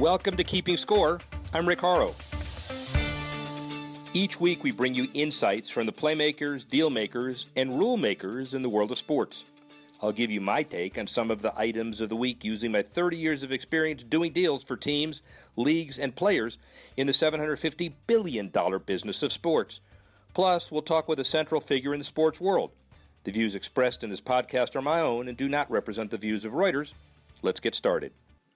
Welcome to Keeping Score. I'm Rick Horrow. Each week we bring you insights from the playmakers, deal makers, and rule makers in the world of sports. I'll give you my take on some of the items of the week using my 30 years of experience doing deals for teams, leagues, and players in the $750 billion business of sports. Plus, we'll talk with a central figure in the sports world. The views expressed in this podcast are my own and do not represent the views of Reuters. Let's get started.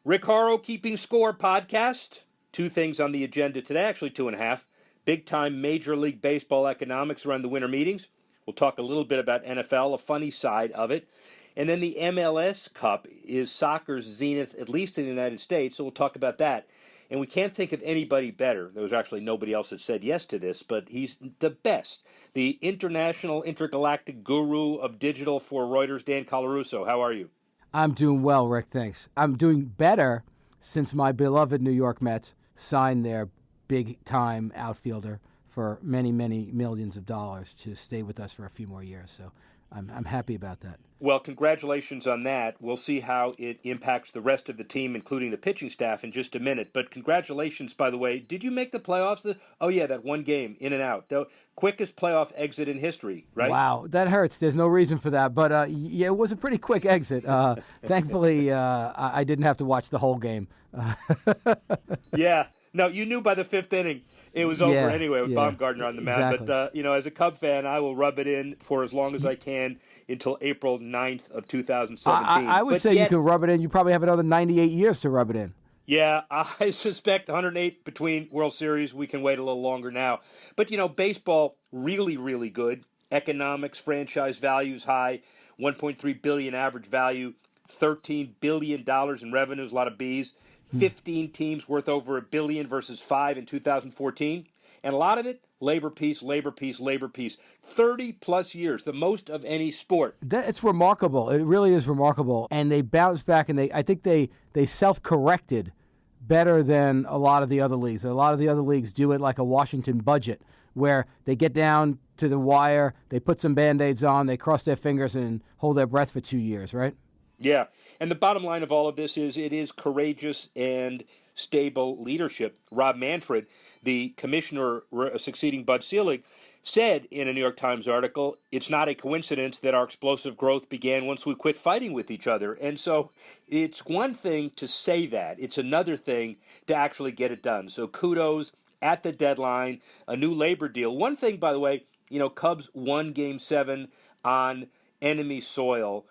Rick Horrow, Keeping Score podcast. Two things on the agenda today, actually two and a half. Big-time Major League Baseball economics around the winter meetings. We'll talk a little bit about NFL, a funny side of it. And then the MLS Cup is soccer's zenith, at least in the United States, so we'll talk about that. And we can't think of anybody better. There was actually nobody else that said yes to this, but he's the best. The international intergalactic guru of digital for Reuters, Dan Colarusso. How are you? I'm doing well, Rick, thanks. I'm doing better since my beloved New York Mets signed their big-time outfielder for many, many millions of dollars to stay with us for a few more years. So I'm happy about that. Well, congratulations on that. We'll see how it impacts the rest of the team, including the pitching staff, in just a minute. But congratulations, by the way. Did you make the playoffs? Oh, yeah, that one game, in and out. The quickest playoff exit in history, right? Wow, that hurts. There's no reason for that. But, yeah, it was a pretty quick exit. Thankfully, I didn't have to watch the whole game. Yeah. No, you knew by the fifth inning it was over anyway with Baumgartner on the mound. Exactly. But, as a Cub fan, I will rub it in for as long as I can until April 9th of 2017. I would say you can rub it in. You probably have another 98 years to rub it in. Yeah, I suspect 108 between World Series. We can wait a little longer now. But, baseball, really, really good. Economics, franchise values high, $1.3 billion average value, $13 billion in revenues, a lot of Bs. 15 teams worth over $1 billion versus 5 in 2014. And a lot of it, labor peace, labor peace, labor peace. 30-plus years, the most of any sport. It's remarkable. It really is remarkable. And they bounced back, and I think they self-corrected better than a lot of the other leagues. A lot of the other leagues do it like a Washington budget, where they get down to the wire, they put some Band-Aids on, they cross their fingers and hold their breath for 2 years, right? Yeah, and the bottom line of all of this is it is courageous and stable leadership. Rob Manfred, the commissioner succeeding Bud Selig, said in a New York Times article, it's not a coincidence that our explosive growth began once we quit fighting with each other. And so it's one thing to say that. It's another thing to actually get it done. So kudos at the deadline, a new labor deal. One thing, by the way, Cubs won Game 7 on enemy soil,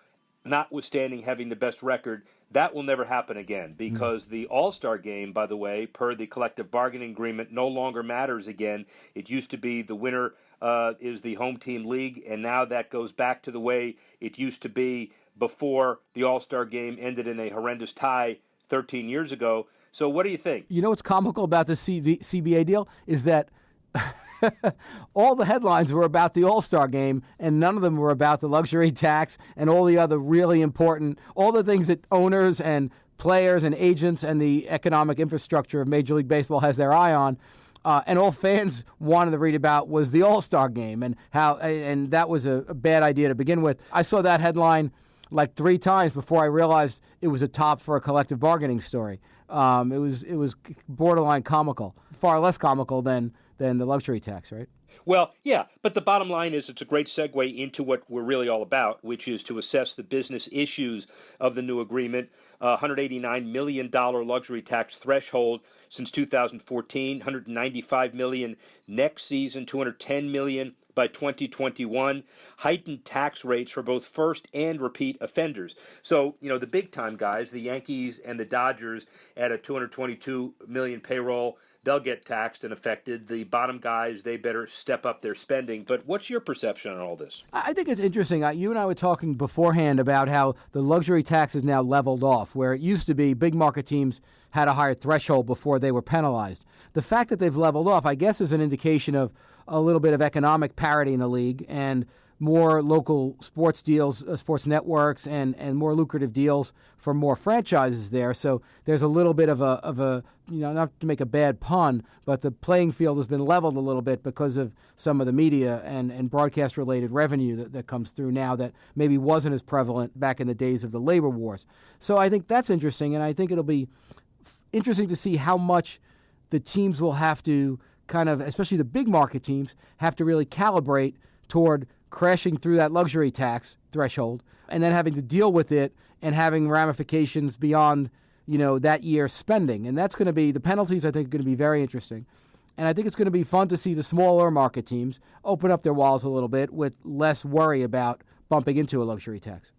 notwithstanding having the best record. That will never happen again because the All-Star game, by the way, per the collective bargaining agreement, no longer matters again. It used to be the winner is the home team league, and now that goes back to the way it used to be before the All-Star game ended in a horrendous tie 13 years ago. So what do you think? You know what's comical about the CBA deal is that all the headlines were about the All-Star game, and none of them were about the luxury tax and all the other really important, all the things that owners and players and agents and the economic infrastructure of Major League Baseball has their eye on. And all fans wanted to read about was the All-Star game and and that was a bad idea to begin with. I saw that headline like 3 times before I realized it was a top for a collective bargaining story. It was borderline comical, far less comical than the luxury tax, right? Well, yeah, but the bottom line is it's a great segue into what we're really all about, which is to assess the business issues of the new agreement. $189 million luxury tax threshold since 2014, $195 million next season, $210 million by 2021, heightened tax rates for both first and repeat offenders. So, the big-time guys, the Yankees and the Dodgers at a $222 million payroll, they'll get taxed and affected. The bottom guys, they better step up their spending. But what's your perception on all this? I think it's interesting. You and I were talking beforehand about how the luxury tax is now leveled off, where it used to be big market teams had a higher threshold before they were penalized. The fact that they've leveled off, I guess, is an indication of a little bit of economic parity in the league and more local sports deals, sports networks, and more lucrative deals for more franchises there. So there's a little bit of a not to make a bad pun, but the playing field has been leveled a little bit because of some of the media and broadcast-related revenue that comes through now that maybe wasn't as prevalent back in the days of the labor wars. So I think that's interesting, and I think it'll be interesting to see how much the teams will have to kind of, especially the big market teams, have to really calibrate toward crashing through that luxury tax threshold and then having to deal with it and having ramifications beyond, that year's spending. And that's going to be, the penalties I think are going to be very interesting. And I think it's going to be fun to see the smaller market teams open up their walls a little bit with less worry about bumping into a luxury tax.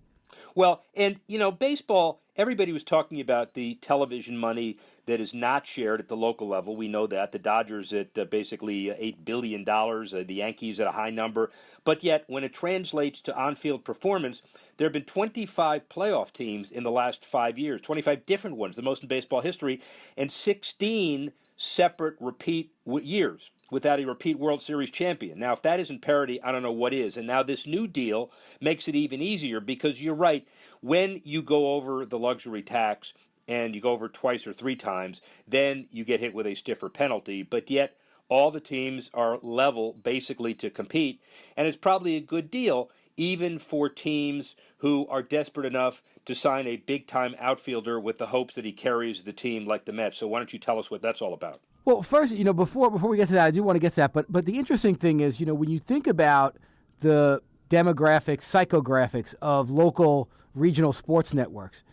Well, and, baseball, everybody was talking about the television money that is not shared at the local level. We know that. The Dodgers at basically $8 billion, the Yankees at a high number. But yet, when it translates to on-field performance, there have been 25 playoff teams in the last 5 years, 25 different ones, the most in baseball history, and 16 separate repeat years without a repeat World Series champion. Now, if that isn't parity, I don't know what is. And now this new deal makes it even easier because you're right. When you go over the luxury tax and you go over twice or three times, then you get hit with a stiffer penalty. But yet all the teams are level basically to compete. And it's probably a good deal even for teams who are desperate enough to sign a big-time outfielder with the hopes that he carries the team like the Mets. So why don't you tell us what that's all about? Well, first, before we get to that, I do want to get to that. But the interesting thing is, when you think about the demographics, psychographics of local regional sports networks,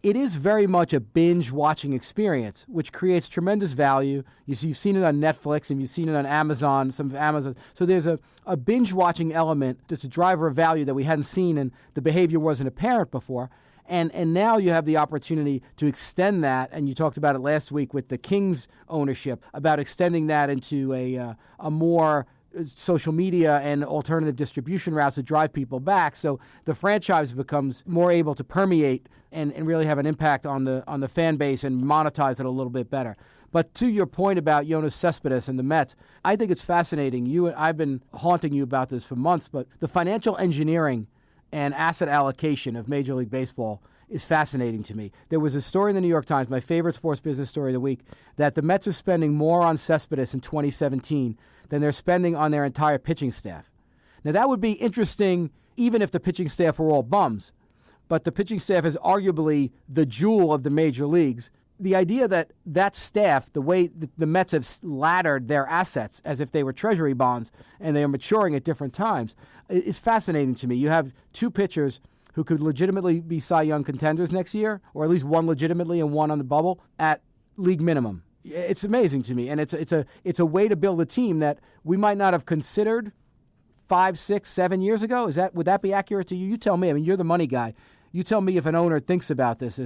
it is very much a binge-watching experience, which creates tremendous value. You've seen it on Netflix and you've seen it on Amazon, some of Amazon. So there's a binge-watching element that's a driver of value that we hadn't seen, and the behavior wasn't apparent before. And now you have the opportunity to extend that, and you talked about it last week with the Kings ownership, about extending that into a more social media and alternative distribution routes to drive people back. So the franchise becomes more able to permeate and really have an impact on the fan base and monetize it a little bit better. But to your point about Yoenis Cespedes and the Mets, I think it's fascinating. I've been haunting you about this for months, but the financial engineering and asset allocation of Major League Baseball is fascinating to me. There was a story in the New York Times, my favorite sports business story of the week, that the Mets are spending more on Cespedes in 2017 than they're spending on their entire pitching staff. Now, that would be interesting even if the pitching staff were all bums, but the pitching staff is arguably the jewel of the major leagues. The idea that staff, the way the Mets have laddered their assets as if they were treasury bonds and they are maturing at different times, is fascinating to me. You have two pitchers who could legitimately be Cy Young contenders next year, or at least one legitimately and one on the bubble, at league minimum. It's amazing to me, and it's a way to build a team that we might not have considered 5, 6, 7 years ago. Would that be accurate to you? You tell me. I mean, you're the money guy. You tell me if an owner thinks about this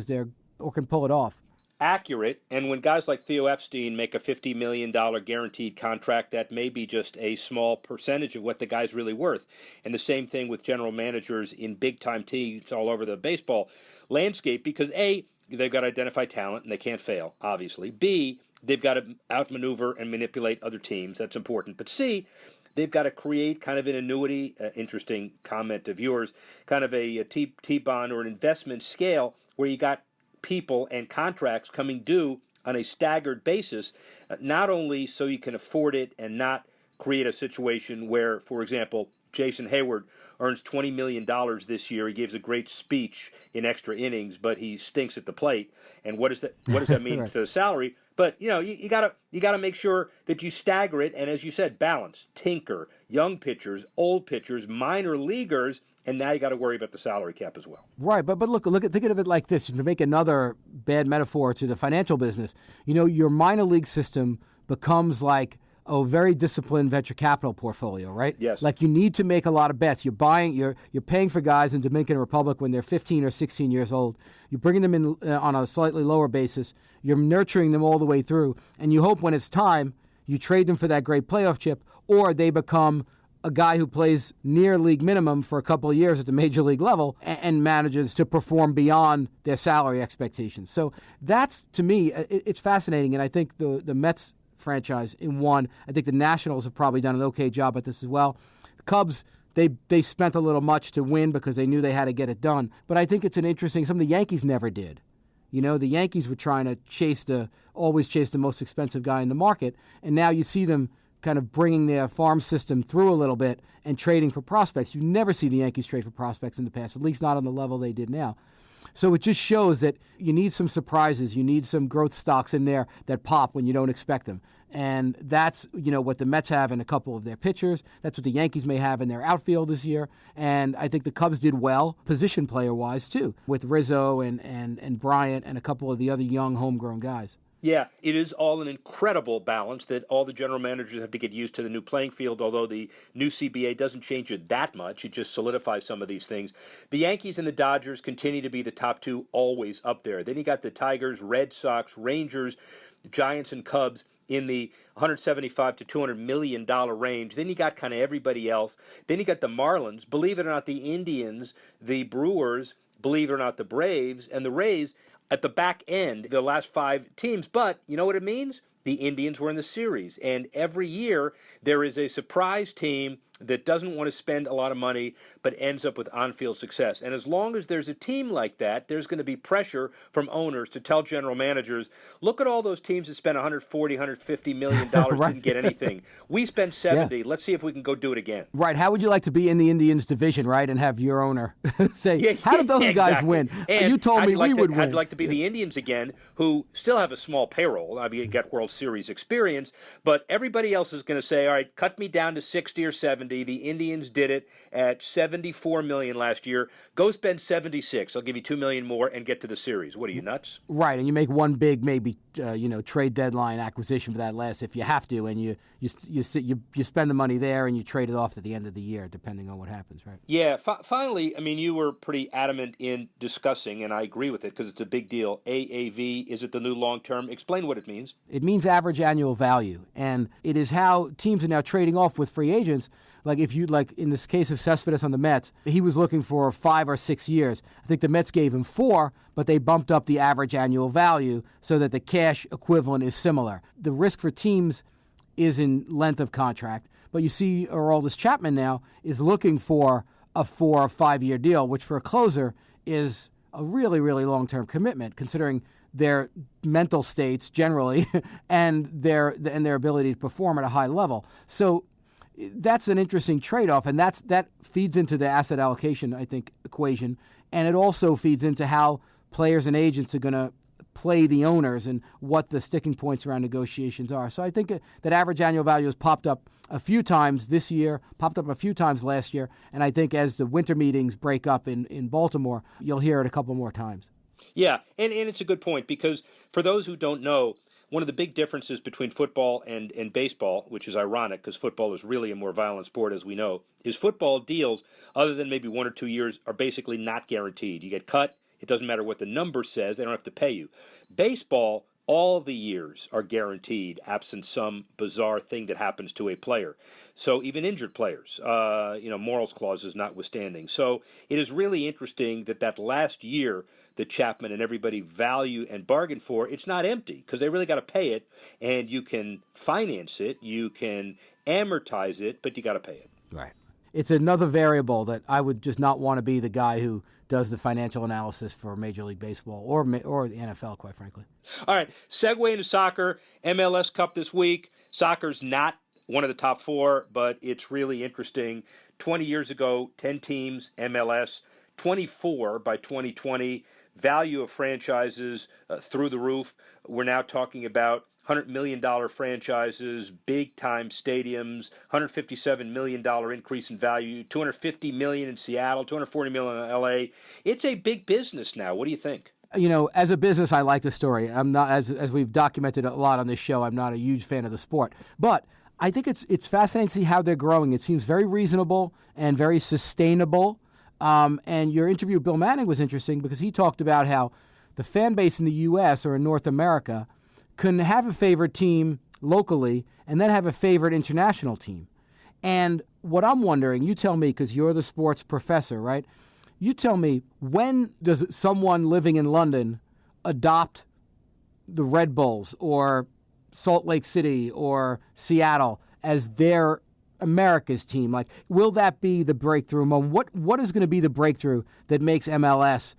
or can pull it off. Accurate, and when guys like Theo Epstein make a $50 million guaranteed contract, that may be just a small percentage of what the guy's really worth. And the same thing with general managers in big-time teams all over the baseball landscape, because A, they've got to identify talent, and they can't fail, obviously. B, they've got to outmaneuver and manipulate other teams. That's important. But C, they've got to create kind of an annuity, interesting comment of yours, kind of a T-bond or an investment scale where you got people and contracts coming due on a staggered basis, not only so you can afford it and not create a situation where, for example, Jason Hayward earns $20 million this year. He gives a great speech in extra innings, but he stinks at the plate. And what does that mean Right. to the salary? But you gotta make sure that you stagger it, and as you said, balance, tinker, young pitchers, old pitchers, minor leaguers, and now you got to worry about the salary cap as well. Right, but think of it like this. To make another bad metaphor to the financial business, your minor league system becomes like a very disciplined venture capital portfolio, right? Yes. Like you need to make a lot of bets. You're paying for guys in Dominican Republic when they're 15 or 16 years old. You're bringing them in on a slightly lower basis. You're nurturing them all the way through, and you hope when it's time, you trade them for that great playoff chip, or they become a guy who plays near league minimum for a couple of years at the major league level and manages to perform beyond their salary expectations. So that's, to me, it's fascinating, and I think the Mets franchise in one. I think the Nationals have probably done an okay job at this as well. The Cubs, they spent a little much to win because they knew they had to get it done. But I think it's an interesting, something the Yankees never did. The Yankees were trying to always chase the most expensive guy in the market, and now you see them kind of bringing their farm system through a little bit and trading for prospects. You never see the Yankees trade for prospects in the past, at least not on the level they did now. So it just shows that you need some surprises. You need some growth stocks in there that pop when you don't expect them. And that's, what the Mets have in a couple of their pitchers. That's what the Yankees may have in their outfield this year. And I think the Cubs did well, position player-wise, too, with Rizzo and Bryant and a couple of the other young homegrown guys. Yeah, it is all an incredible balance that all the general managers have to get used to the new playing field, although the new CBA doesn't change it that much. It just solidifies some of these things. The Yankees and the Dodgers continue to be the top two, always up there. Then you got the Tigers, Red Sox, Rangers, Giants, and Cubs in the $175 to $200 million range. Then you got kind of everybody else. Then you got the Marlins, believe it or not, the Indians, the Brewers, believe it or not, the Braves, and the Rays at the back end, the last 5 teams. But you know what it means? The Indians were in the series. And every year there is a surprise team that doesn't want to spend a lot of money but ends up with on-field success. And as long as there's a team like that, there's going to be pressure from owners to tell general managers, look at all those teams that spent $140, $150 million, right. Didn't get anything. We spent 70. Yeah. Let's see if we can go do it again. Right. How would you like to be in the Indians division, right, and have your owner say, how did those guys win? And you told me we would win. I'd like to be the Indians again, who still have a small payroll. I mean, you get World Series experience, but everybody else is going to say, all right, cut me down to 60 or 70. The Indians did it at $74 million last year. Go spend 76. I'll give you $2 million more and get to the series. What are you, nuts? Right, and you make one big maybe trade deadline acquisition for that last if you have to, and you spend the money there and you trade it off at the end of the year, depending on what happens, right? Yeah. Finally, I mean, you were pretty adamant in discussing, and I agree with it because it's a big deal. AAV, is it the new long term? Explain what it means. It means average annual value, and it is how teams are now trading off with free agents. Like if you in this case of Cespedes on the Mets, he was looking for 5 or 6 years. I think the Mets gave him 4, but they bumped up the average annual value so that the cash equivalent is similar. The risk for teams is in length of contract, but you see Aroldis Chapman now is looking for a 4 or 5 year deal, which for a closer is a really, really long-term commitment, considering their mental states generally and their ability to perform at a high level. So that's an interesting trade-off, and that feeds into the asset allocation, I think, equation, and it also feeds into how players and agents are going to play the owners and what the sticking points around negotiations are. So I think that average annual value has popped up a few times this year, popped up a few times last year, and I think as the winter meetings break up in Baltimore, you'll hear it a couple more times. Yeah, and it's a good point because for those who don't know, one of the big differences between football and baseball, which is ironic because football is really a more violent sport, as we know, is football deals, other than maybe 1 or 2 years, are basically not guaranteed. You get cut. It doesn't matter what the number says. They don't have to pay you. Baseball, all the years are guaranteed, absent some bizarre thing that happens to a player. So even injured players, morals clauses notwithstanding. So it is really interesting that last year that Chapman and everybody value and bargain for, it's not empty because they really got to pay it, and you can finance it, you can amortize it, but you got to pay it. Right. It's another variable that I would just not want to be the guy who does the financial analysis for Major League Baseball or the NFL, quite frankly. All right, segue into soccer. MLS Cup this week. Soccer's not one of the top 4, but it's really interesting. 20 years ago, 10 teams, MLS, 24 by 2020. Value of franchises through the roof. We're now talking about $100 million franchises, big-time stadiums, $157 million increase in value, $250 million in Seattle, $240 million in L.A. It's a big business now. What do you think? As a business, I like the story. I'm not, as we've documented a lot on this show, I'm not a huge fan of the sport. But I think it's fascinating to see how they're growing. It seems very reasonable and very sustainable. And your interview with Bill Manning was interesting because he talked about how the fan base in the U.S. or in North America can have a favorite team locally and then have a favorite international team. And what I'm wondering, you tell me, because you're the sports professor, right? You tell me, when does someone living in London adopt the Red Bulls or Salt Lake City or Seattle as their America's team? Like, will that be the breakthrough moment? What is going to be the breakthrough that makes MLS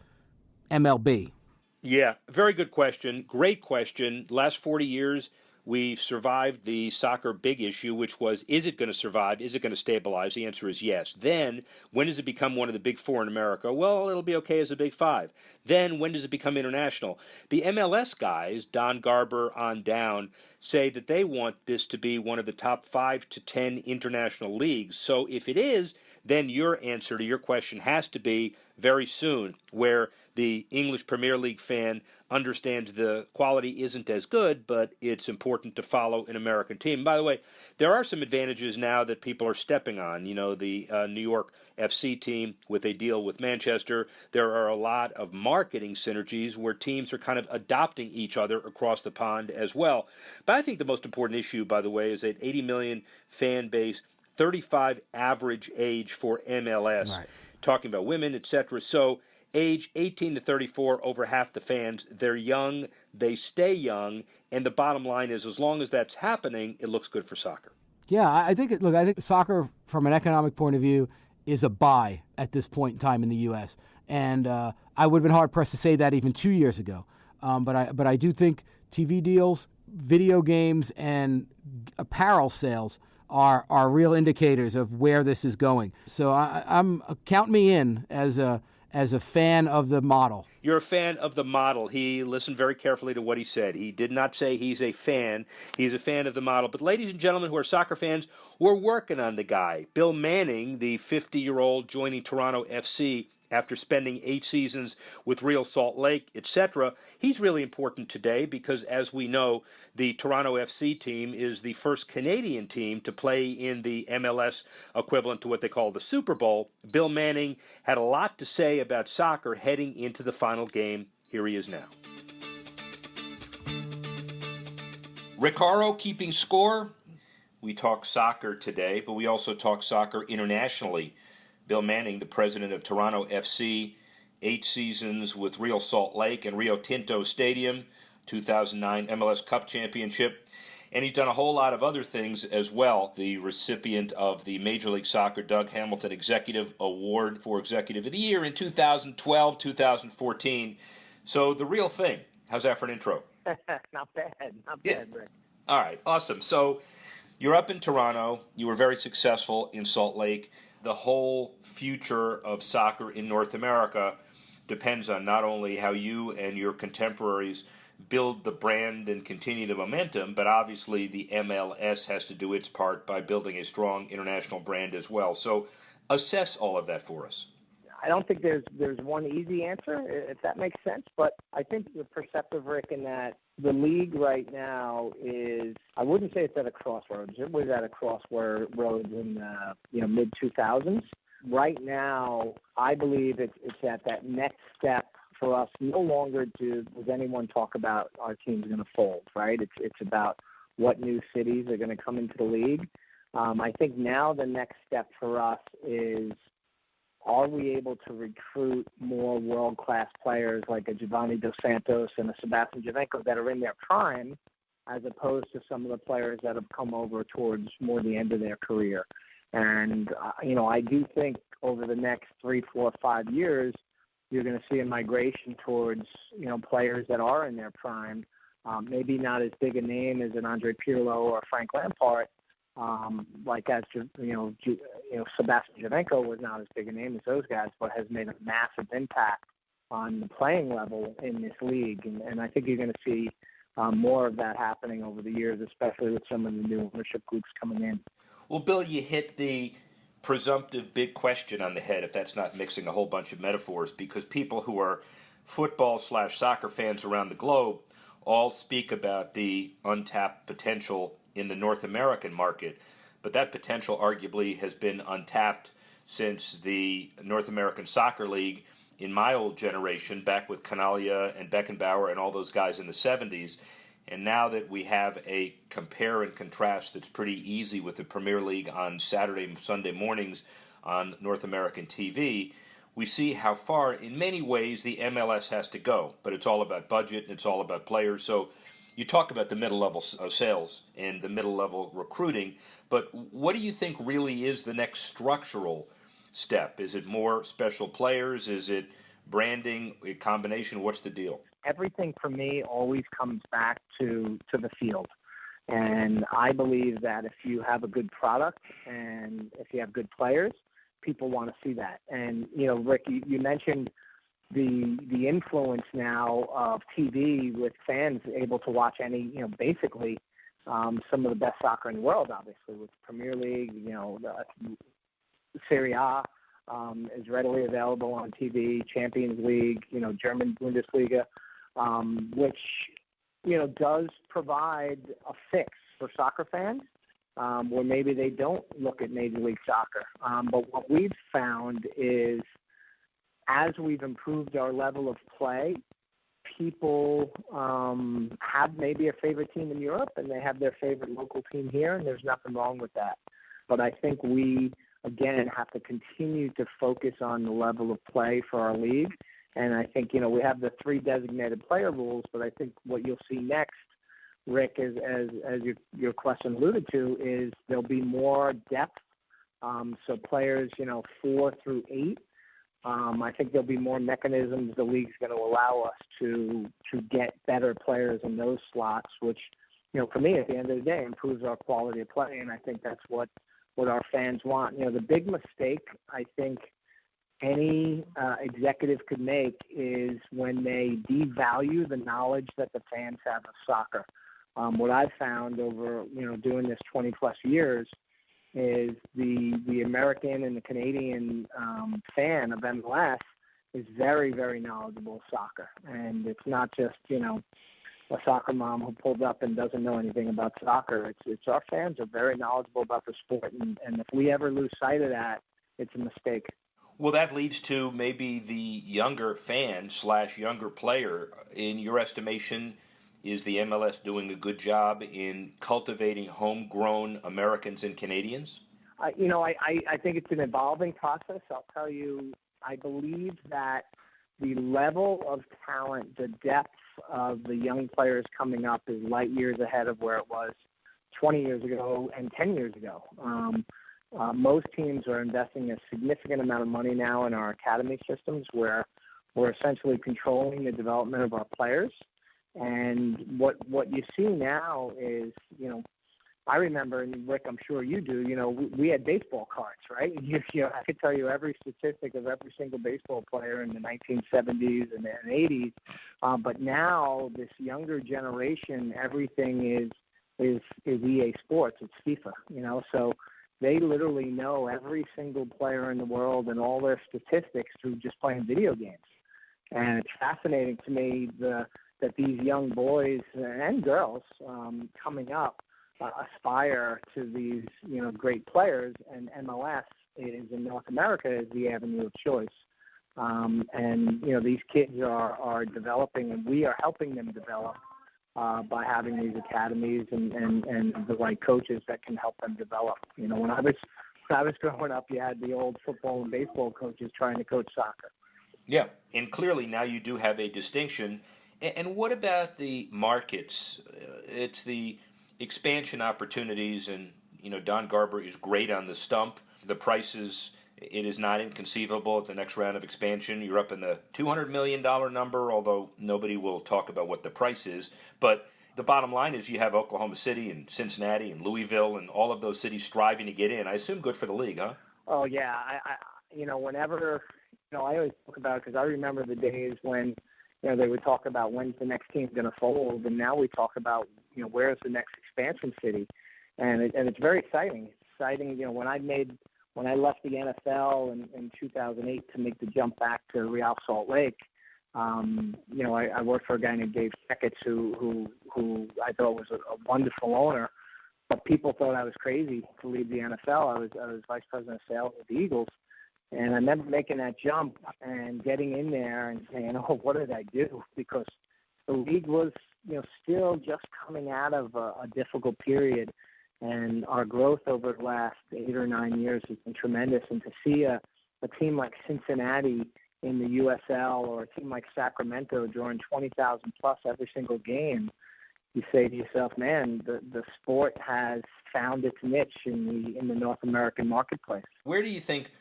MLB? Yeah, very good question. Great question. Last 40 years, We've survived the soccer big issue, which was, is it going to survive? Is it going to stabilize? The answer is yes. Then, when does it become one of the big four in America? Well, it'll be okay as a big five. Then, when does it become international? The MLS guys, Don Garber on down, say that they want this to be one of the top 5 to 10 international leagues. So if it is, then your answer to your question has to be very soon, where the English Premier League fan understands the quality isn't as good, but it's important to follow an American team. By the way, there are some advantages now that people are stepping on. You know, the New York FC team with a deal with Manchester. There are a lot of marketing synergies where teams are kind of adopting each other across the pond as well. But I think the most important issue, by the way, is that 80 million fan base, 35 average age for MLS, Right. talking about women, etc. So age 18 to 34, over half the fans, they're young, they stay young, and the bottom line is as long as that's happening, it looks good for soccer. Yeah, I think I think soccer, from an economic point of view, is a buy at this point in time in the U.S. And I would have been hard pressed to say that even 2 years ago. But I do think TV deals, video games, and apparel sales are real indicators of where this is going. So I'm count me in as a fan of the model. You're a fan of the model. He listened very carefully to what he said. He did not say he's a fan. He's a fan of the model. But ladies and gentlemen who are soccer fans, we're working on the guy. Bill Manning, the 50-year-old joining Toronto FC after spending 8 seasons with Real Salt Lake, etc. He's really important today because, as we know, the Toronto FC team is the first Canadian team to play in the MLS equivalent to what they call the Super Bowl. Bill Manning had a lot to say about soccer heading into the final game. Here he is now. Rick Horrow keeping score. We talk soccer today, but we also talk soccer internationally. Bill Manning, the president of Toronto FC, 8 seasons with Real Salt Lake and Rio Tinto Stadium, 2009 MLS Cup Championship. And he's done a whole lot of other things as well. The recipient of the Major League Soccer Doug Hamilton Executive Award for Executive of the Year in 2012, 2014. So the real thing. How's that for an intro? Not bad, Rick. All right, awesome. So you're up in Toronto. You were very successful in Salt Lake. The whole future of soccer in North America depends on not only how you and your contemporaries build the brand and continue the momentum, but obviously the MLS has to do its part by building a strong international brand as well. So assess all of that for us. I don't think there's one easy answer, if that makes sense, but I think you're perceptive, Rick, in that the league right now is, I wouldn't say it's at a crossroads. It was at a crossroads in the mid-2000s. Right now, I believe it's at that next step for us. No longer does anyone talk about our team's going to fold, right? It's about what new cities are going to come into the league. I think now the next step for us is, are we able to recruit more world-class players like a Giovanni Dos Santos and a Sebastian Giovinco that are in their prime, as opposed to some of the players that have come over towards more the end of their career? And, I do think over the next 3, 4, 5 years, you're going to see a migration towards, players that are in their prime, maybe not as big a name as an Andre Pirlo or Frank Lampard, Sebastian Giovinco was not as big a name as those guys, but has made a massive impact on the playing level in this league. And I think you're going to see more of that happening over the years, especially with some of the new ownership groups coming in. Well, Bill, you hit the presumptive big question on the head, if that's not mixing a whole bunch of metaphors, because people who are football/soccer fans around the globe all speak about the untapped potential in the North American market, but that potential arguably has been untapped since the North American Soccer League in my old generation, back with Canalia and Beckenbauer and all those guys in the 70s. And now that we have a compare and contrast that's pretty easy with the Premier League on Saturday and Sunday mornings on North American TV, we see how far, in many ways, the MLS has to go. But it's all about budget and it's all about players. So you talk about the middle level sales and the middle level recruiting, but what do you think really is the next structural step? Is it more special players? Is it branding, a combination? What's the deal? Everything for me always comes back to the field. And I believe that if you have a good product and if you have good players, people want to see that. And, Rick, you mentioned the influence now of TV with fans able to watch basically some of the best soccer in the world, obviously, with Premier League, the Serie A is readily available on TV, Champions League, German Bundesliga, which, does provide a fix for soccer fans where maybe they don't look at Major League Soccer. But what we've found is as we've improved our level of play, people have maybe a favorite team in Europe and they have their favorite local team here, and there's nothing wrong with that. But I think we, again, have to continue to focus on the level of play for our league. And I think, we have the 3 designated player rules, but I think what you'll see next, Rick, as your question alluded to, is there'll be more depth. So players, 4 through 8, I think there'll be more mechanisms the league's going to allow us to get better players in those slots, which, for me, at the end of the day, improves our quality of play. And I think that's what our fans want. The big mistake I think any executive could make is when they devalue the knowledge that the fans have of soccer. What I've found over, doing this 20-plus years is the American and the Canadian fan of MLS is very, very knowledgeable of soccer. And it's not just, a soccer mom who pulled up and doesn't know anything about soccer. It's our fans are very knowledgeable about the sport. And if we ever lose sight of that, it's a mistake. Well, that leads to maybe the younger fan / younger player. In your estimation, is the MLS doing a good job in cultivating homegrown Americans and Canadians? I think it's an evolving process. I'll tell you, I believe that the level of talent, the depth of the young players coming up is light years ahead of where it was 20 years ago and 10 years ago. Most teams are investing a significant amount of money now in our academy systems where we're essentially controlling the development of our players. And what you see now is, I remember, and Rick, I'm sure you do, we had baseball cards, right? I could tell you every statistic of every single baseball player in the 1970s and 80s. But now this younger generation, everything is EA Sports. It's FIFA, so they literally know every single player in the world and all their statistics through just playing video games. And it's fascinating to me that these young boys and girls coming up aspire to these, great players, and MLS is in North America is the avenue of choice. And these kids are developing, and we are helping them develop by having these academies and the right coaches that can help them develop. When I was growing up, you had the old football and baseball coaches trying to coach soccer. Yeah, and clearly now you do have a distinction. And what about the markets? It's the expansion opportunities, and Don Garber is great on the stump. The prices, it is not inconceivable at the next round of expansion. You're up in the $200 million number, although nobody will talk about what the price is. But the bottom line is you have Oklahoma City and Cincinnati and Louisville and all of those cities striving to get in. I assume good for the league, huh? Oh, yeah. Whenever, I always talk about it because I remember the days when, they would talk about when's the next team going to fold, and now we talk about, where's the next expansion city, and it's very exciting. It's exciting, when I left the NFL in 2008 to make the jump back to Real Salt Lake. I worked for a guy named Dave Checketts who I thought was a wonderful owner, but people thought I was crazy to leave the NFL. I was vice president of sales at the Eagles. And I remember making that jump and getting in there and saying, oh, what did I do? Because the league was, still just coming out of a difficult period. And our growth over the last 8 or 9 years has been tremendous. And to see a team like Cincinnati in the USL or a team like Sacramento drawing 20,000 plus every single game, you say to yourself, man, the sport has found its niche in the North American marketplace. Where do you think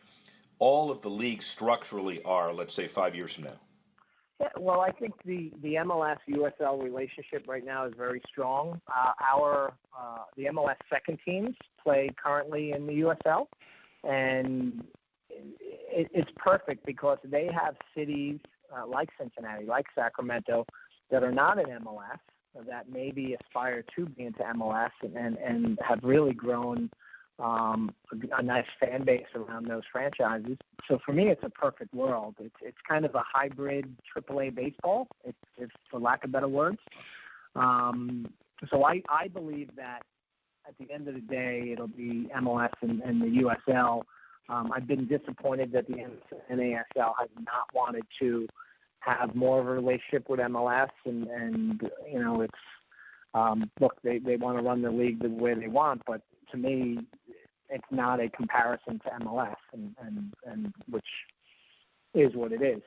all of the leagues structurally are, let's say, 5 years from now? Yeah, well, I think the MLS USL relationship right now is very strong. The MLS second teams play currently in the USL, and it's perfect because they have cities like Cincinnati, like Sacramento, that are not in MLS, that maybe aspire to be into MLS and have really grown a nice fan base around those franchises. So for me, it's a perfect world. It's kind of a hybrid AAA baseball, if for lack of better words. So I believe that at the end of the day, it'll be MLS and the USL. I've been disappointed that the NASL has not wanted to have more of a relationship with MLS, and you know, it's look, they want to run the league the way they want, but to me, it's not a comparison to MLS, and which is what it is.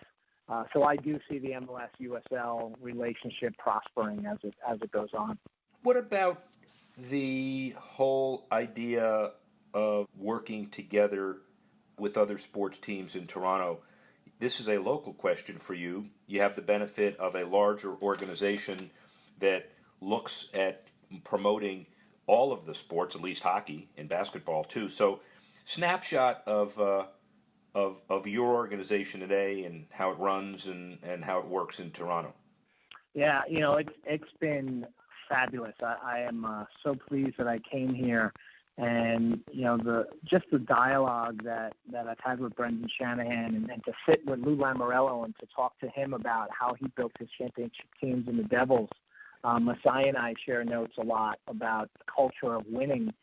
So I do see the MLS USL relationship prospering as it goes on. What about the whole idea of working together with other sports teams in Toronto? This is a local question for you. You have the benefit of a larger organization that looks at promoting all of the sports, at least hockey and basketball too. So, snapshot of your organization today and how it runs and how it works in Toronto. Yeah, you know, it's been fabulous. I am so pleased that I came here, and you know, the dialogue that I've had with Brendan Shanahan, and to sit with Lou Lamoriello and to talk to him about how he built his championship teams in the Devils. Masai and I share notes a lot about the culture of winning.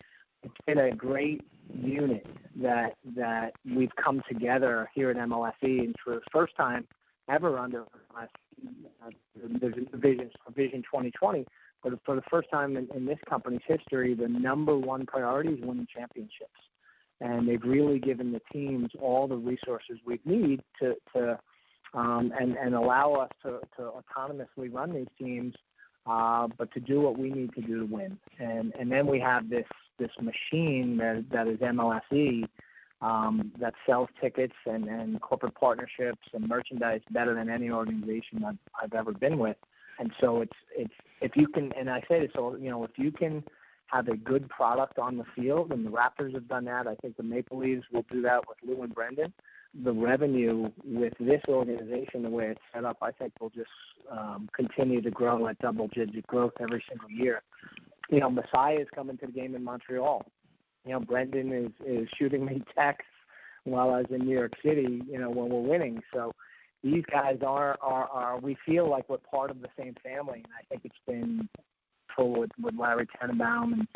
It's been a great unit that we've come together here at MLSE, and for the first time ever under there's a vision for Vision 2020, but for the first time in this company's history, the number one priority is winning championships. And they've really given the teams all the resources we need to and allow us to autonomously run these teams, but to do what we need to do to win. And then we have this machine that is MLSE that sells tickets and corporate partnerships and merchandise better than any organization I've ever been with. And so it's if you can, and I say this all, you know, if you can have a good product on the field, and the Raptors have done that, I think the Maple Leafs will do that with Lou and Brendan. The revenue with this organization, the way it's set up, I think will just continue to grow at double-digit growth every single year. You know, Masai is coming to the game in Montreal. You know, Brendan is shooting me texts while I was in New York City, you know, when we're winning. So these guys are we feel like we're part of the same family, and I think it's been cool with Larry Tenenbaum and,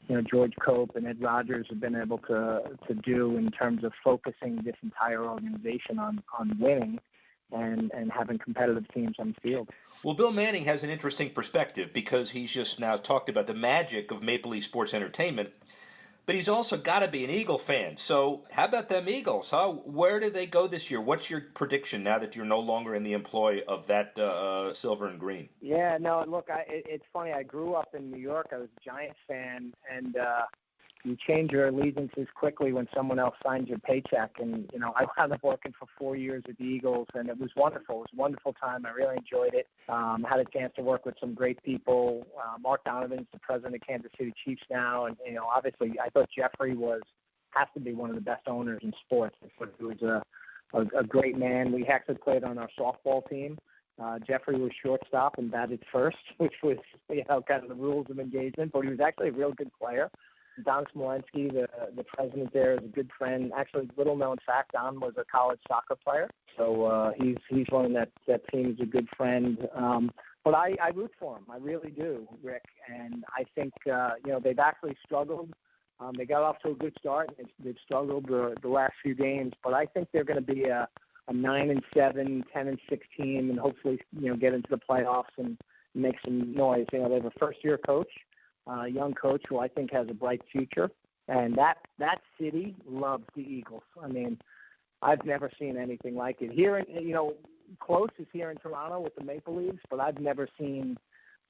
you know, George Cope and Ed Rogers have been able to do in terms of focusing this entire organization on winning and having competitive teams on the field. Well, Bill Manning has an interesting perspective because he's just now talked about the magic of Maple Leaf Sports Entertainment, but he's also got to be an Eagle fan. So how about them Eagles, huh? Where do they go this year? What's your prediction now that you're no longer in the employ of that silver and green? Yeah, no, look, it's funny. I grew up in New York. I was a Giants fan, and you change your allegiances quickly when someone else signs your paycheck. And, you know, I wound up working for 4 years at the Eagles, and it was wonderful. It was a wonderful time. I really enjoyed it. Had a chance to work with some great people. Mark Donovan's the president of Kansas City Chiefs now. And, you know, obviously I thought Jeffrey has to be one of the best owners in sports. He was a great man. We actually played on our softball team. Jeffrey was shortstop and batted first, which was, you know, kind of the rules of engagement, but he was actually a real good player. Don Smolensky, the president there, is a good friend. Actually, little known fact, Don was a college soccer player, so he's one that team is a good friend. But I root for him. I really do, Rick. And I think you know, they've actually struggled. They got off to a good start. They've struggled the last few games, but I think they're going to be a 9-7, 10-6 team, and hopefully, you know, get into the playoffs and make some noise. You know, they have a first-year coach. Young coach who I think has a bright future, and that city loves the Eagles. I mean, I've never seen anything like it. Here, you know, close is here in Toronto with the Maple Leafs, but I've never seen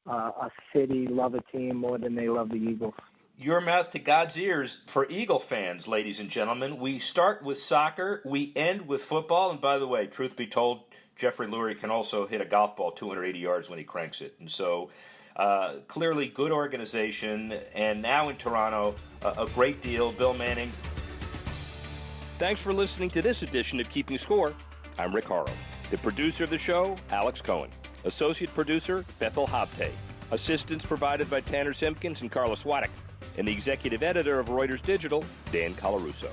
a city love a team more than they love the Eagles. Your mouth to God's ears for Eagle fans, ladies and gentlemen. We start with soccer, we end with football, and by the way, truth be told, Jeffrey Lurie can also hit a golf ball 280 yards when he cranks it. And so clearly good organization, and now in Toronto, a great deal. Bill Manning. Thanks for listening to this edition of Keeping Score. I'm Rick Horrow. The producer of the show, Alex Cohen. Associate producer, Bethel Habte. Assistance provided by Tanner Simpkins and Carla Swadek. And the executive editor of Reuters Digital, Dan Colarusso.